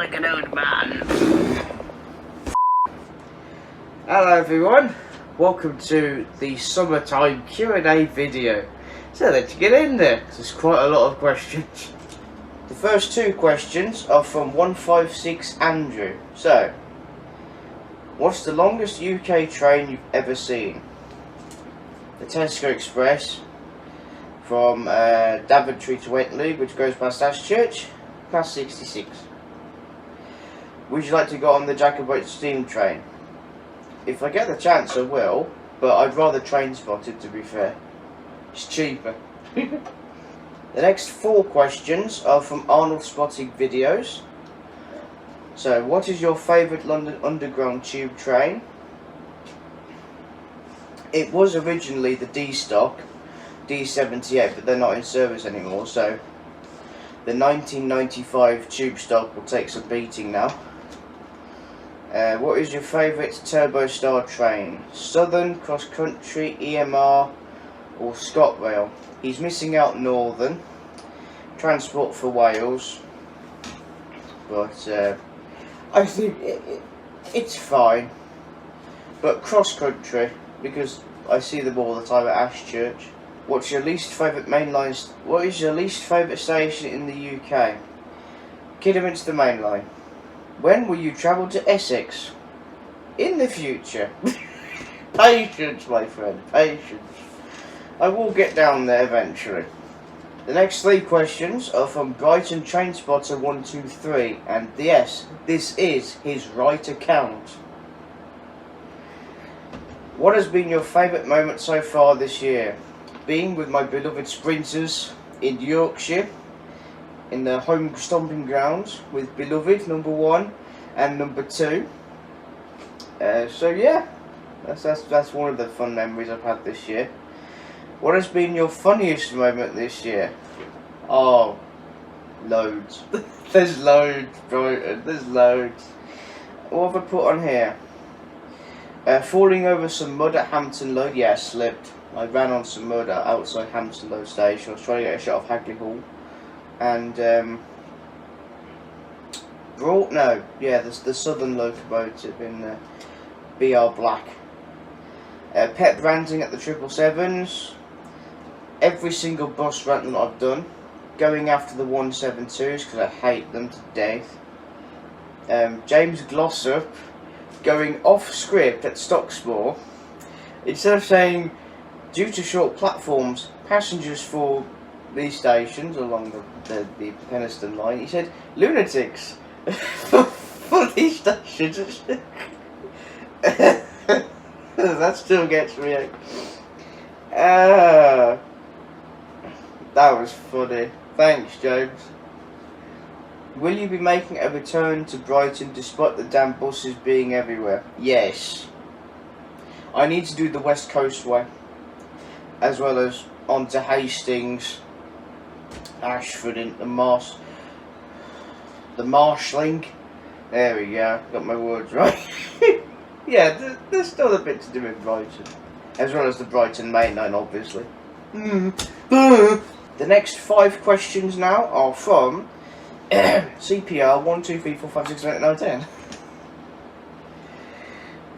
like an old man. Hello everyone, welcome to the summertime Q&A video. So let's get in there, there's quite a lot of questions. The first two questions are from 156 Andrew. So, what's the longest UK train you've ever seen? The Tesco Express from Daventry to Wentley, which goes past Ashchurch, past 66. Would you like to go on the Jacobite steam train? If I get the chance, I will, but I'd rather train spotted, to be fair. It's cheaper. The next four questions are from Arnold Spotting Videos. So, what is your favourite London Underground tube train? It was originally the D-Stock, D78, but they're not in service anymore, so the 1995 tube stock will take some beating now. What is your favourite Turbostar train? Southern, Cross Country, EMR or ScotRail? He's missing out Northern, Transport for Wales, but I think it's fine. But Cross Country, because I see them all the time at Ashchurch. What's your least favourite mainline? What is your least favourite station in the UK? Kidderminster Main Line. When will you travel to Essex? In the future. Patience, my friend, patience. I will get down there eventually. The next three questions are from Brighton Trainspotter 123, and yes, this is his right account. What has been your favourite moment so far this year? Being with my beloved sprinters in Yorkshire, in the home stomping grounds with beloved number 1 and number 2. So yeah, that's one of the fun memories I've had this year. What has been your funniest moment this year? Oh, loads. There's loads, bro. There's loads. What have I put on here? Falling over some mud at Hampton Load. Yeah, I slipped. I ran on some mud outside Hampton Load Station. I was trying to get a shot of Hagley Hall. And, the Southern locomotive in BR Black. Pep ranting at the 777s. Every single bus rant that I've done. Going after the 172s because I hate them to death. James Glossop going off script at Stockspur. Instead of saying, due to short platforms, passengers for these stations along the Penistone line, he said, lunatics for these stations. That still gets me. That was funny. Thanks, James. Will you be making a return to Brighton despite the damn buses being everywhere? Yes. I need to do the West Coast way, as well as onto Hastings, Ashford, and the Marshling. There we go, got my words right. Yeah, there's still a bit to do in Brighton, as well as the Brighton Main Line, obviously. The next 5 questions now are from CPR 1, 2, 3, 4, 5, 6, 7, 8, 9, 10.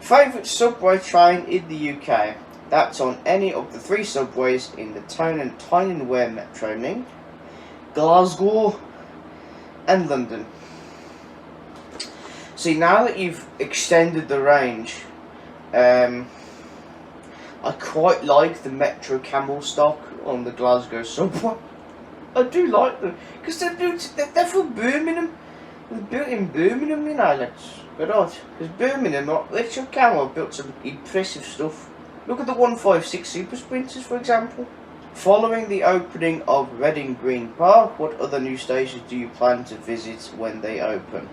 Favourite subway train in the UK? That's on any of the 3 subways in the Tyne and Wear Metro Link, Glasgow and London. See, now that you've extended the range, I quite like the Metro Camel stock on the Glasgow subway. I do like them, because they're from Birmingham. They're built in Birmingham, you know, that's good odd. Because Birmingham, Metro Camel built some impressive stuff. Look at the 156 Super Sprinters, for example. Following the opening of Reading Green Park, what other new stations do you plan to visit when they open?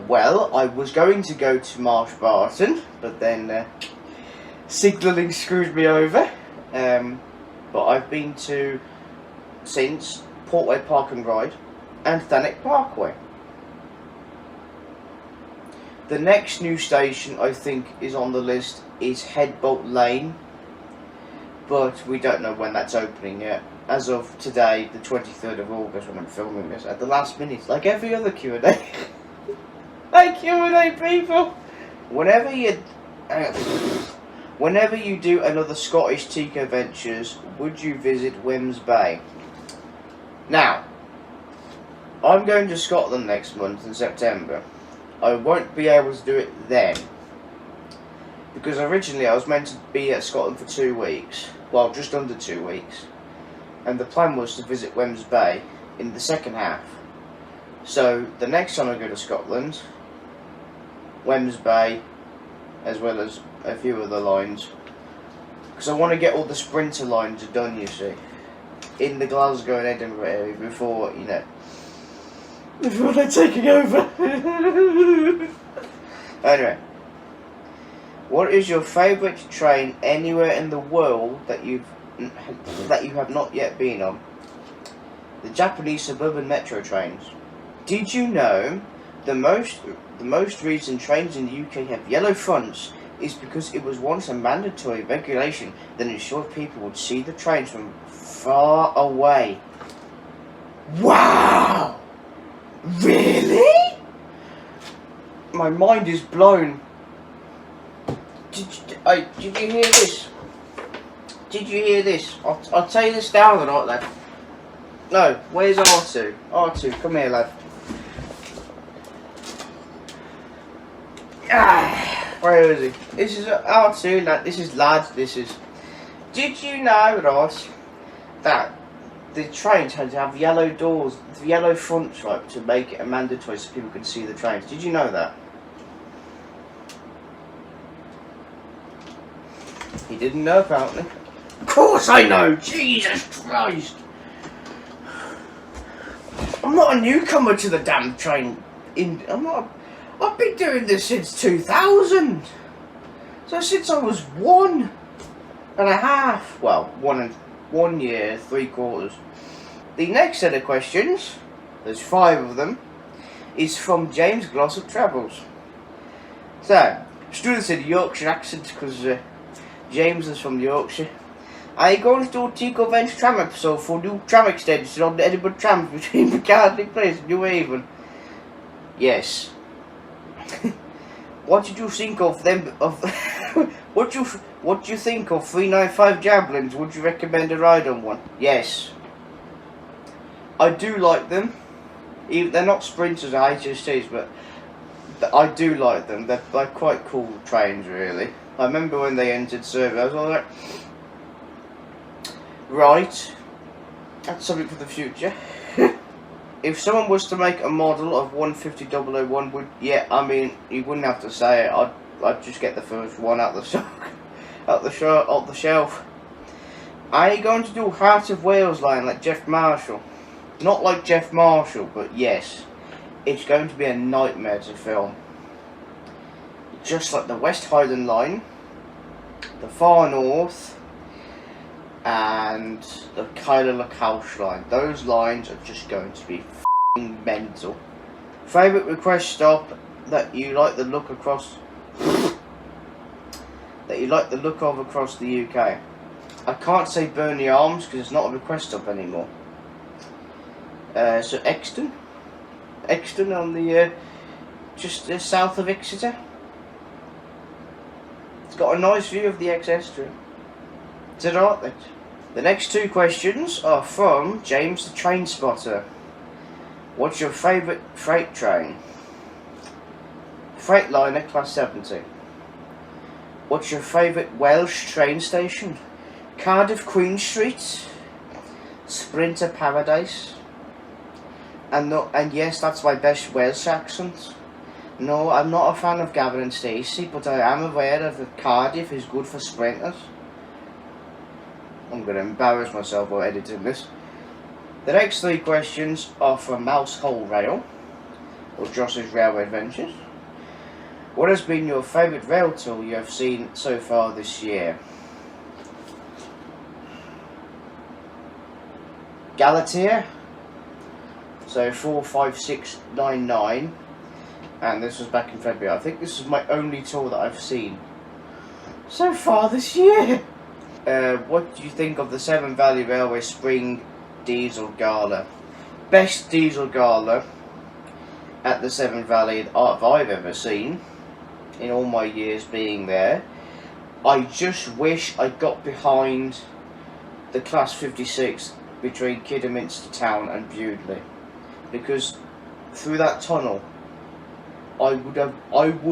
Well, I was going to go to Marsh Barton, but then signalling screwed me over. But I've been to, since, Portway Park and Ride and Thanet Parkway. The next new station I think is on the list is Headbolt Lane, but we don't know when that's opening yet. as of today, the 23rd of August, when I'm filming this, at the last minute, like every other Q&A. Hey Q&A people! Whenever you do another Scottish Teako Ventures, would you visit Wemyss Bay? Now, I'm going to Scotland next month in September. I won't be able to do it then, because originally I was meant to be at Scotland for 2 weeks, well, just under 2 weeks, and the plan was to visit Wemyss Bay in the second half. So the next time I go to Scotland, Wemyss Bay, as well as a few other lines, because I want to get all the sprinter lines done, you see, in the Glasgow and Edinburgh area before, you know, before they're taking over. Anyway, what is your favourite train anywhere in the world that you have not yet been on? The Japanese suburban metro trains. Did you know the most recent trains in the UK have yellow fronts is because it was once a mandatory regulation that ensured people would see the trains from far away? Wow! Really? My mind is blown. Did you hear this? Did you hear this? I'll tell you this down the night, lad. No, where's R2? R2, come here, lad. Where is he? This is R2, lad. This is lad. This is. Did you know, Ross, that the trains had to have yellow doors, yellow fronts, right, to make it a mandatory so people could see the trains? Did you know that? He didn't know, apparently. Of course I know! Jesus Christ! I'm not a newcomer to the damn train. I've been doing this since 2000. So since I was 1.5. Well, 1 year, 3/4. The next set of questions, there's 5 of them, is from James Glossop Travels. So, students in Yorkshire accent because James is from Yorkshire. Are you going to do a Teako Ventures tram episode for new tram extension on the Edinburgh trams between McCartney Place and New Haven? Yes. What did you think of them? What do you think of 395 Javelins? Would you recommend a ride on one? Yes. I do like them. They're not sprinters or HSTs, but I do like them. They're quite cool trains, really. I remember when they entered service, I was all like, right, that's something for the future. If someone was to make a model of 150-001, I mean, you wouldn't have to say it. I'd just get the first one out the stock, off the shelf. Are you going to do Heart of Wales line like Jeff Marshall? Not like Jeff Marshall, but yes, it's going to be a nightmare to film. Just like the West Highland line, the Far North, and the Kyla Lacouche line. Those lines are just going to be f***ing mental. Favourite request stop that you like the look across of across the UK? I can't say Burnley Arms because it's not a request stop anymore. So Exton on the just south of Exeter. It's got a nice view of the Ex-Estuary. Is it alright then? The next 2 questions are from James the Train Spotter. What's your favourite freight train? Freightliner Class 70. What's your favourite Welsh train station? Cardiff Queen Street, Sprinter Paradise. And yes, that's my best Welsh accent. No, I'm not a fan of Gavin and Stacey, but I am aware of that Cardiff is good for sprinters. I'm going to embarrass myself while editing this. The next 3 questions are from Mousehole Rail, or Josh's Railway Adventures. What has been your favourite rail tool you have seen so far this year? Galatea, so 45699, and this was back in February. I think this is my only tour that I've seen so far this year. what do you think of the Severn Valley Railway Spring Diesel Gala? Best diesel gala at the Severn Valley that I've ever seen in all my years being there. I just wish I got behind the Class 56 between Kidderminster Town and Bewdley, because through that tunnel I would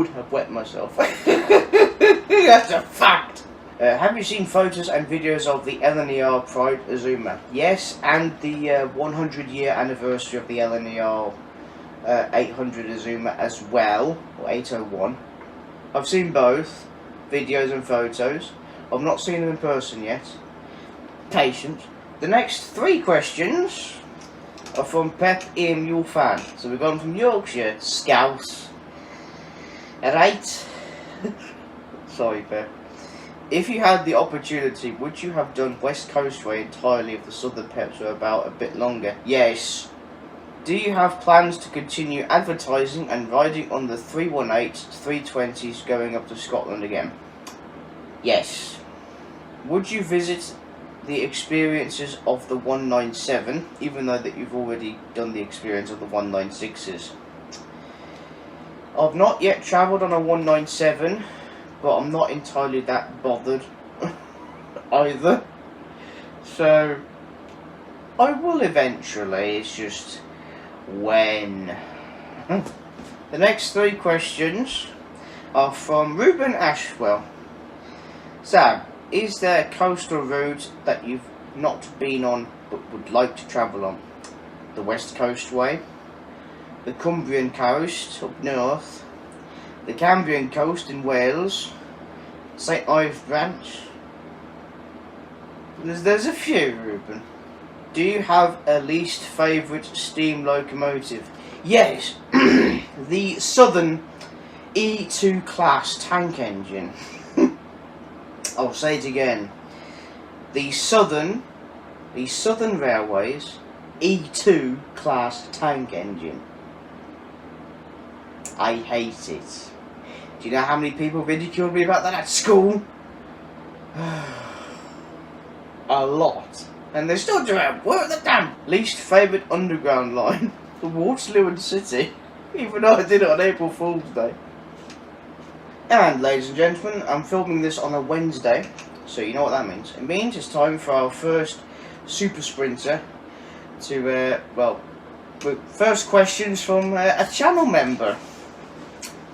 have wet myself. That's a fact. Have you seen photos and videos of the LNER Pride Azuma? Yes, and the 100-year anniversary of the LNER 800 Azuma as well, or 801. I've seen both videos and photos. I've not seen them in person yet. Patience. The next 3 questions are from Pep Ian Mule Fan. So we've gone from Yorkshire, Scouse. Right. Sorry, Pep. If you had the opportunity, would you have done West Coast Way entirely if the southern peps were about a bit longer? Yes. Do you have plans to continue advertising and riding on the 318s, 320s going up to Scotland again? Yes. Would you visit the experiences of the 197, even though that you've already done the experience of the 196s? I've not yet travelled on a 197, but I'm not entirely that bothered either. So I will eventually, it's just when. The next 3 questions are from Ruben Ashwell. Sam, is there a coastal route that you've not been on but would like to travel on? The West Coast Way, the Cumbrian coast up north, the Cambrian coast in Wales, St Ives Branch. There's a few, Ruben. Do you have a least favourite steam locomotive? Yes, the Southern E2 class tank engine. I'll say it again. The Southern Railways E2 class tank engine. I hate it. Do you know how many people ridiculed me about that at school? A lot. And they still do it. Work the damn least favourite underground line. The Waterloo and City. Even though I did it on April Fool's Day. And ladies and gentlemen, I'm filming this on a Wednesday. So you know what that means. It means it's time for our first Super Sprinter to, first questions from a channel member.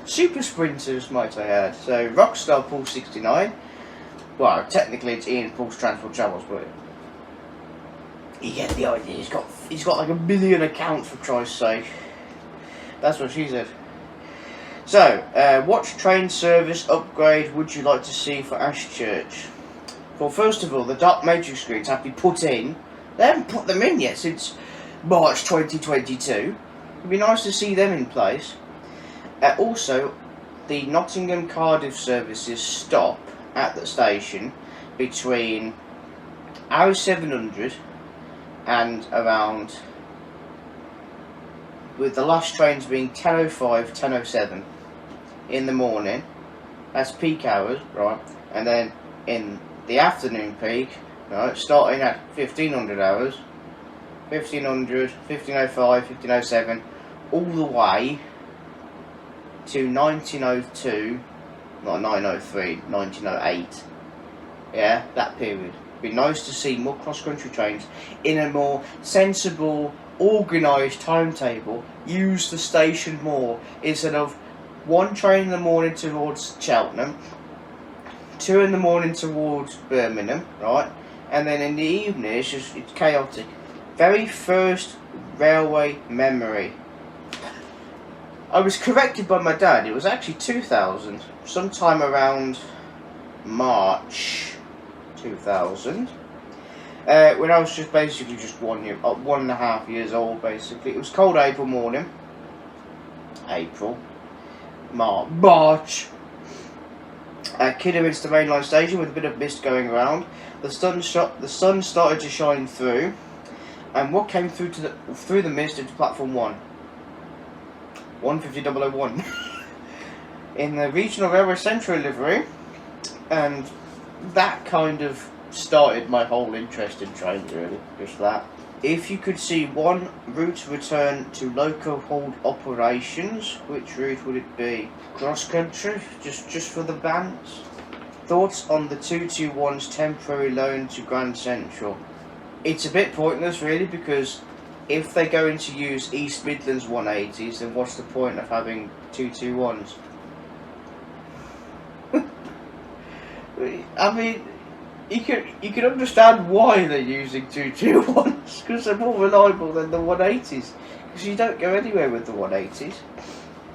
Super Sprinters, might I add. So, Rockstar Pulse 69. Well, technically it's Ian Pulse Transport Travels, but you get the idea. He's got like 1 million accounts, for Christ's sake. That's what she said. So, what train service upgrade would you like to see for Ashchurch? Well, first of all, the Dark Matrix screens have to be put in. They haven't put them in yet since March 2022. It'd be nice to see them in place. Also, the Nottingham Cardiff services stop at the station between hour 700 and around, with the last trains being 10:05, 10:07 in the morning. That's peak hours, right? And then in the afternoon peak, right, starting at 1500 hours, 1500, 15:05, 15:07, all the way to 1902, not 1903, 1908. Yeah, that period. It'd be nice to see more cross-country trains in a more sensible, organised timetable. Use the station more instead of 1 train in the morning towards Cheltenham, 2 in the morning towards Birmingham, right? And then in the evening it's chaotic. Very first railway memory. I was corrected by my dad. It was actually 2000, sometime around March 2000. When I was just 1.5 years old, basically. It was cold April morning. March. At Kidderminster mainline station with a bit of mist going around. The sun started to shine through, and what came through the mist into platform 1. 150-001 in the Regional Railway Central livery, and that kind of started my whole interest in trains, really, just that. If you could see one route return to local hauled operations, which route would it be? Cross country, just for the bands. Thoughts on the 221's temporary loan to Grand Central? It's a bit pointless, really, because if they're going to use East Midlands 180s, then what's the point of having 221s? I mean, you can understand why they're using 221s, because they're more reliable than the 180s, because you don't go anywhere with the 180s.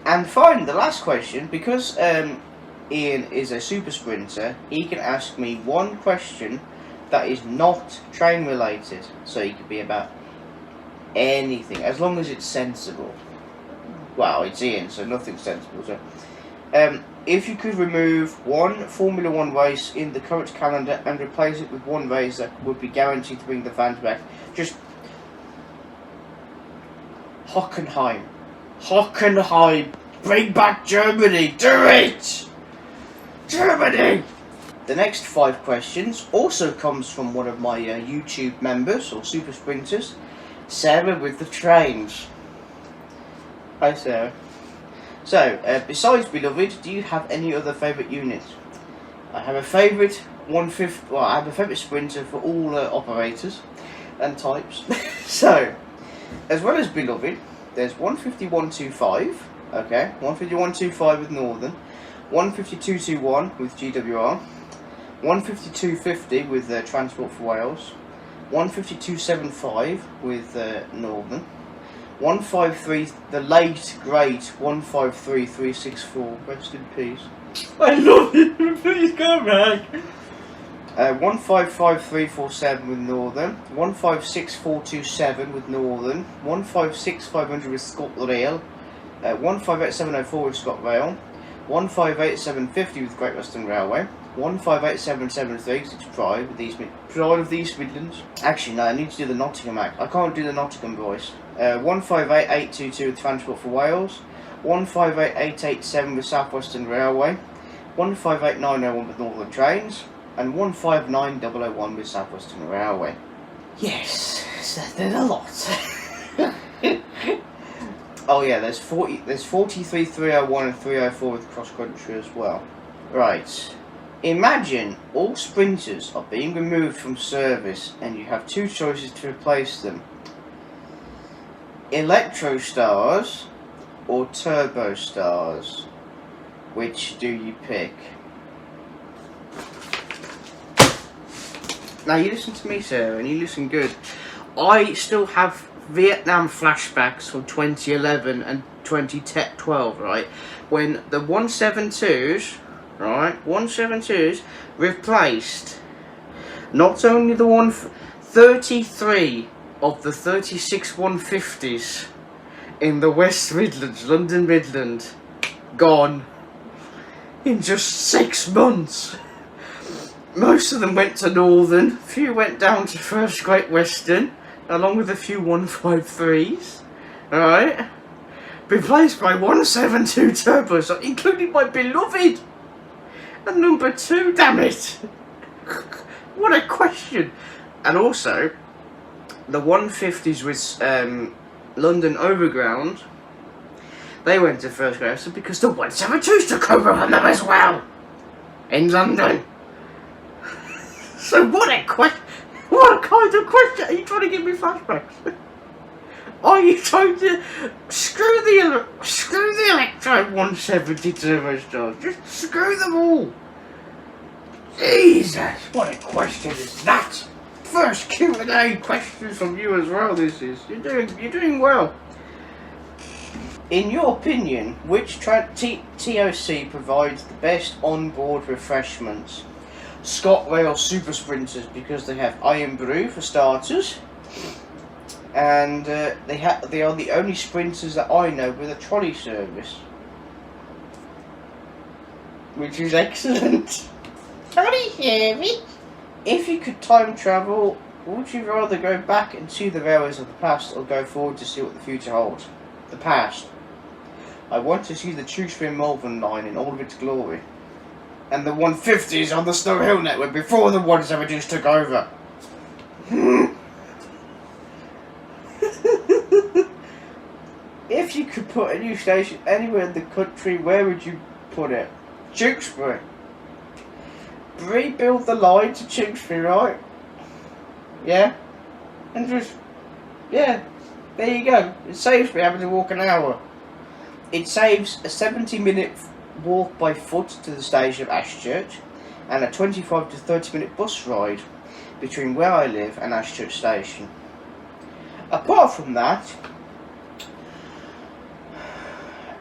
And finally, the last question, because Ian is a super sprinter, he can ask me one question that is not train related, so it could be about anything, as long as it's sensible. Well, it's Ian, so nothing's sensible. So, if you could remove one Formula 1 race in the current calendar and replace it with one race that would be guaranteed to bring the fans back, just Hockenheim. Hockenheim! Bring back Germany! Do it! Germany! The next 5 questions also comes from one of my YouTube members, or super sprinters, Sarah with the trains. Hi Sarah. So, besides Beloved, do you have any other favourite units? I have a favourite 150. Well, I have a favourite sprinter for all operators and types. So, as well as Beloved, there's 15125. Okay, 15125 with Northern, 15221 with GWR, 15250 with Transport for Wales, 15275 with Northern. 153, the late great 153364. Rest in peace. I love you. Please come back. 155347 with Northern. 156427 with Northern. 156500 with ScotRail. 158704 with ScotRail. 158750 with Great Western Railway. 158773, it's Pride with Pride of the East Midlands. Actually, no, I need to do the Nottingham act. I can't do the Nottingham voice. 158822 with Transport for Wales. 158887 with South Western Railway. 158901 with Northern Trains. And 159001 with South Western Railway. Yes, there's a lot. Oh yeah, there's 43, 301 and 304 with cross country as well. Right. Imagine all sprinters are being removed from service and you have 2 choices to replace them. Electro Stars or Turbo Stars. Which do you pick? Now you listen to me, Sarah, and you listen good. I still have Vietnam flashbacks from 2011 and 2012, right? When the 172s, right, 172s replaced not only the 33 of the 36 150s in the West Midlands, London Midland, gone in just 6 months. Most of them went to Northern, a few went down to First Great Western, along with a few 153s, alright? Replaced by 172 turbos, including my beloved! And number 2, damn it! What a question! And also, the 150s with London Overground, they went to First Great Western because the 172s took over on them as well! In London! So what a question! What kind of question? Are you trying to give me flashbacks? Are you trying to screw the Electro 170 turbo stars? Just screw them all. Jesus, what a question is that? First Q&A question from you as well. This is you're doing well. In your opinion, which TOC provides the best onboard refreshments? ScotRail Super Sprinters, because they have Iron Brew for starters, and they are the only sprinters that I know with a trolley service, which is excellent. Trolley service. If you could time travel, would you rather go back and see the railways of the past, or go forward to see what the future holds? The past. I want to see the Tewkesbury Malvern line in all of its glory. and the 150s on the Snow Hill network before the 172s took over. If you could put a new station anywhere in the country, where would you put it? Tewkesbury. Rebuild the line to Tewkesbury, right? Yeah? And just, yeah, there you go. It saves me having to walk an hour. It saves a 70-minute walk by foot to the station of Ashchurch and a 25 to 30-minute bus ride between where I live and Ashchurch station. Apart from that,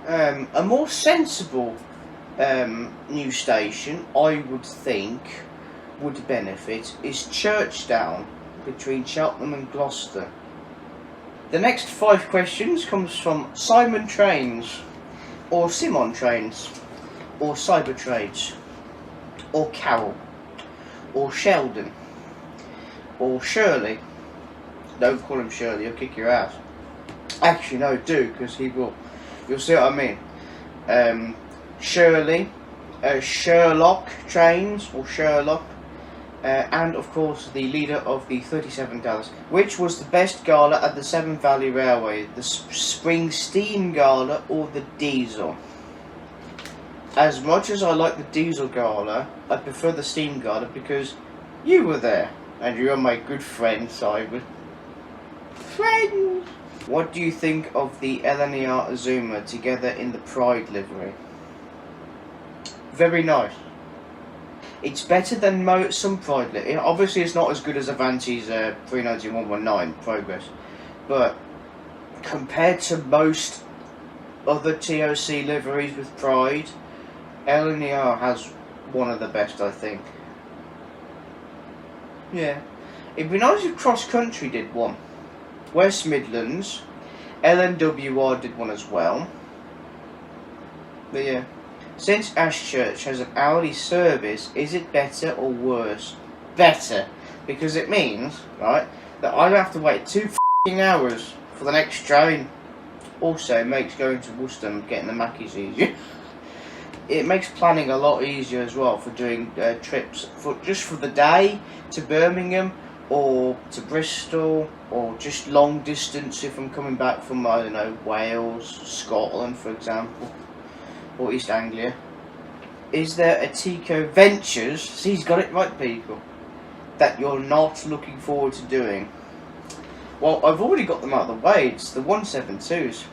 a more sensible new station I would think would benefit is Churchdown between Cheltenham and Gloucester. The next 5 questions comes from Simon Trains, or Simon Trains, or Cybertrades, or Carol, or Sheldon, or Shirley. Don't call him Shirley, he'll kick your ass. Actually, no, do, because he will. You'll see what I mean. Shirley, Sherlock Trains, or Sherlock, and of course the leader of the 37 Dallas. Which was the best gala at the Severn Valley Railway, the Spring Steam Gala or the Diesel? As much as I like the Diesel Gala, I prefer the Steam Gala because you were there, and you're my good friend, Simon. Friends! What do you think of the LNER Azuma together in the Pride livery? Very nice. It's better than some Pride livery. Obviously it's not as good as Avanti's 39119 Progress, but compared to most other TOC liveries with Pride, LNER has one of the best, I think. Yeah. It'd be nice if Cross Country did one. West Midlands, LNWR did one as well. But yeah. Since Ashchurch has an hourly service, is it better or worse? Better. Because it means, right, that I don't have to wait 2 hours for the next train. Also, it makes going to Worcester and getting the Mackies easier. It makes planning a lot easier as well for doing trips just for the day to Birmingham or to Bristol, or just long distance if I'm coming back from, I don't know, Wales, Scotland for example, or East Anglia. Is there a Tico Ventures, see, he's got it right people, that you're not looking forward to doing? Well, I've already got them out of the way. It's the 172s.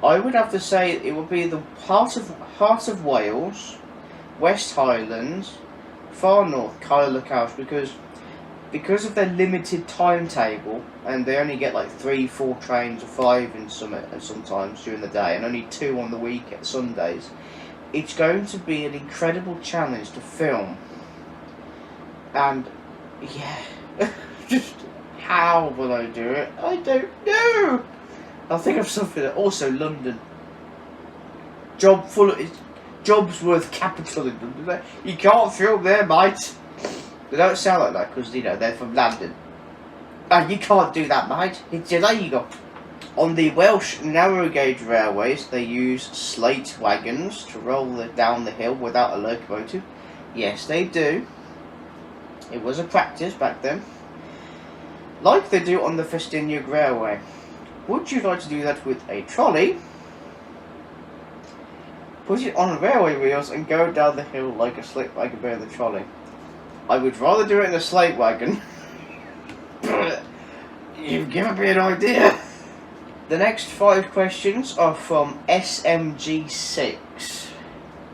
I would have to say it would be the Heart of Wales, West Highlands, Far North, Kyloch House, because of their limited timetable, and they only get like 3-4 trains or 5 in sometimes during the day, and only 2 on the weekend, Sundays. It's going to be an incredible challenge to film, and yeah, just how will I do it? I don't know. I'll think of something. Also, London. Jobsworth Capital in London. You can't film there, mate. They don't sound like that because, you know, they're from London. You can't do that, mate. It's illegal. On the Welsh narrow gauge railways, they use slate wagons to roll down the hill without a locomotive. Yes, they do. It was a practice back then. Like they do on the Festiniog Railway. Would you like to do that with a trolley? Put it on railway wheels and go down the hill like a slate wagon behind the trolley. I would rather do it in a slate wagon. You've given me an idea. The next 5 questions are from SMG6.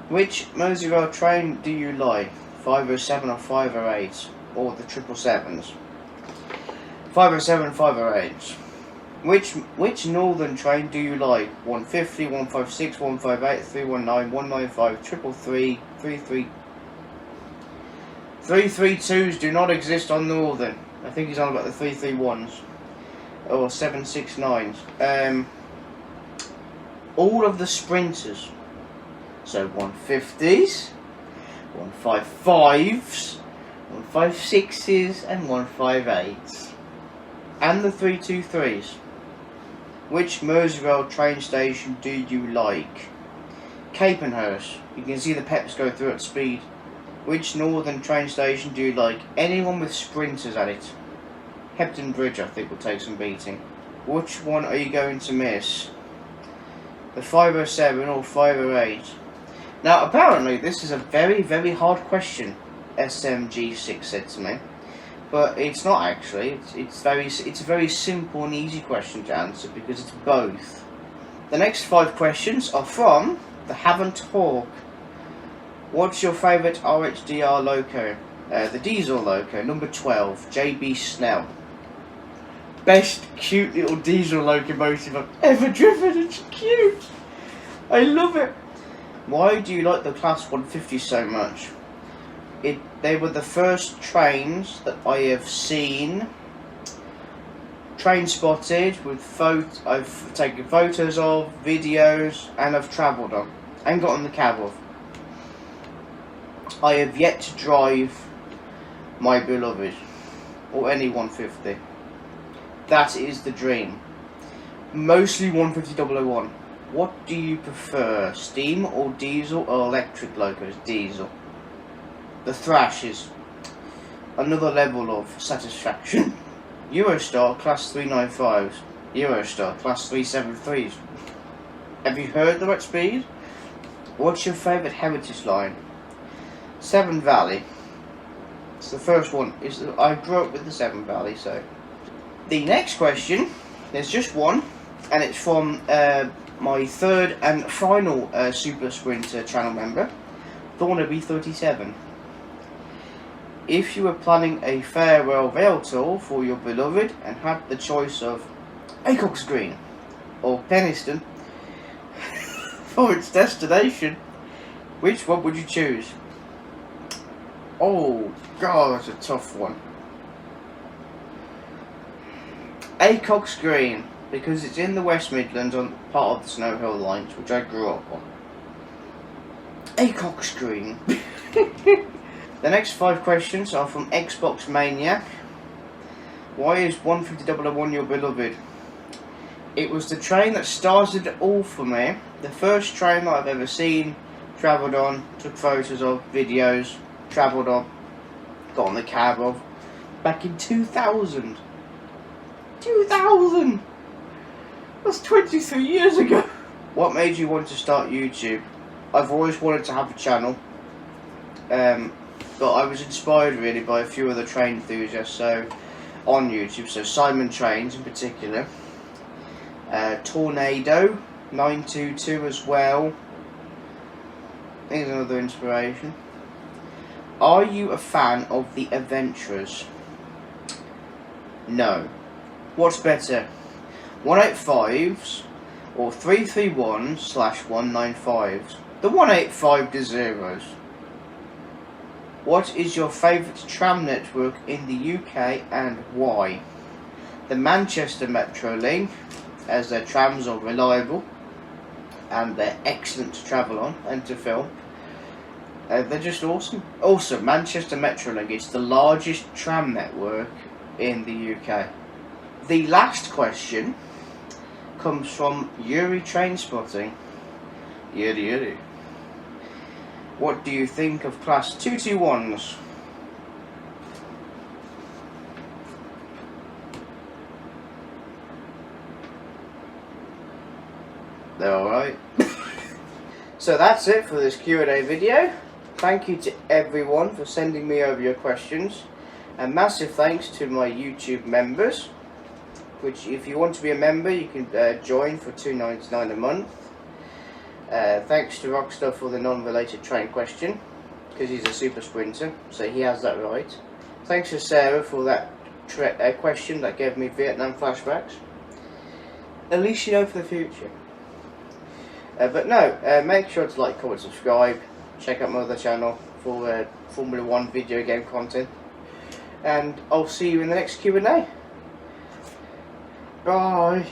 Which Merseyrail train do you like? 507 or 508? Or the 777s? 507, 508. Which northern train do you like? 150, 156, 158, 319, 195, 333, 332s do not exist on northern. I think he's on about the 331s. Or 769s. All of the sprinters. So 150s, 155s, 156s and 158s. And the 323s. Which Merseyrail train station do you like? Capenhurst. You can see the peps go through at speed. Which northern train station do you like? Anyone with sprinters at it. Hebden Bridge, I think, will take some beating. Which one are you going to miss? The 507 or 508? Now, apparently, this is a very, very hard question, SMG6 said to me. But it's not actually. It's a very simple and easy question to answer because it's both. The next 5 questions are from the Havant Hawk. What's your favourite RHDR loco? The diesel loco, number 12, JB Snell. Best cute little diesel locomotive I've ever driven. It's cute. I love it. Why do you like the Class 150 so much? They were the first trains that I have seen, train spotted, I've taken photos of, videos, and I've travelled on, and got on the cab of. I have yet to drive my beloved, or any 150. That is the dream. Mostly 150-001. What do you prefer, steam or diesel or electric locos? Diesel. The Thrash is another level of satisfaction. Eurostar Class 395s. Eurostar Class 373s. Have you heard them at speed? What's your favourite heritage line? Severn Valley. It's the first one. I grew up with the Severn Valley, so. The next question, there's just one, and it's from my third and final Super Sprinter channel member, Thornaby 37. If you were planning a farewell Vale tour for your beloved and had the choice of Acox Green or Penistone for its destination, which one would you choose? Oh god, that's a tough one. Acox Green, because it's in the West Midlands on part of the Snow Hill lines, which I grew up on. Acox Green. The next 5 questions are from Xbox Maniac. Why is 150-001 your beloved? It was the train that started it all for me. The first train that I've ever seen, travelled on, took photos of, videos, travelled on, got on the cab of, back in 2000. 2000! That's 23 years ago. What made you want to start YouTube? I've always wanted to have a channel. But I was inspired really by a few other train enthusiasts on YouTube, so Simon Trains in particular. Tornado 922 as well. I think it's another inspiration. Are you a fan of the Adventurers? No. What's better, 185s or 331/195s? The 185 deserves. What is your favourite tram network in the UK and why? The Manchester Metrolink, as their trams are reliable and they're excellent to travel on and to film. They're just awesome. Also, Manchester Metrolink is the largest tram network in the UK. The last question comes from Yuri Trainspotting. Yuri. What do you think of Class 221s? They're alright. So that's it for this Q&A video. Thank you to everyone for sending me over your questions. And massive thanks to my YouTube members, which if you want to be a member you can join for $2.99 a month. Thanks to Rockstar for the non-related train question, because he's a super sprinter, so he has that right. Thanks to Sarah for that question that gave me Vietnam flashbacks. At least you know for the future. But no, make sure to like, comment, subscribe. Check out my other channel for Formula 1 video game content. And I'll see you in the next Q&A. Bye.